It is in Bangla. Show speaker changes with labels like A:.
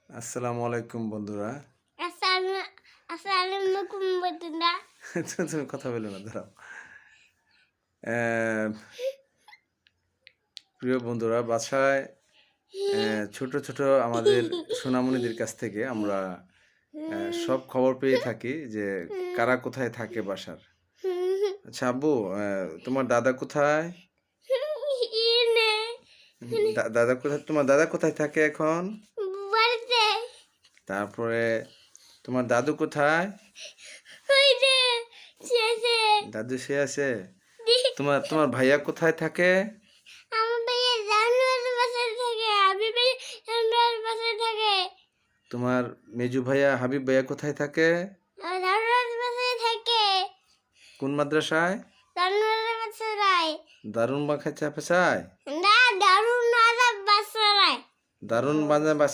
A: আসসালামু আলাইকুম বন্ধুরা।
B: আসসালামু বন্ধুরা।
A: তুমি কথা বলো না, দাঁড়াও। আহ, প্রিয় বন্ধুরা, বাসায় ছোট ছোট আমাদের সোনামণিদের কাছ থেকে আমরা সব খবর পেয়ে থাকি যে কারা কোথায় থাকে বাসার। আচ্ছা আব্বু, তোমার দাদা কোথায়? দাদা কোথায়? তোমার দাদা কোথায় থাকে এখন?
B: বাড়িতে।
A: তারপরে তোমার দাদু কোথায়? দাদু সে আছে। তোমার তোমার ভাইয়া কোথায় থাকে?
B: আমার ভাইয়া জানুয়ারির বাসায় থাকে। আমি ভাইয়া জানুয়ারির বাসায় থাকে।
A: তোমার মেজু ভাইয়া হাবিব ভাইয়া কোথায় থাকে?
B: জানুয়ারির বাসায় থাকে।
A: কোন মাদ্রাসায়?
B: জানুয়ারির বাসায়।
A: দারুন বাঁকা চাপাচায়?
B: না, দারুন আলাপ বাসায়।
A: দারুন বাঁধা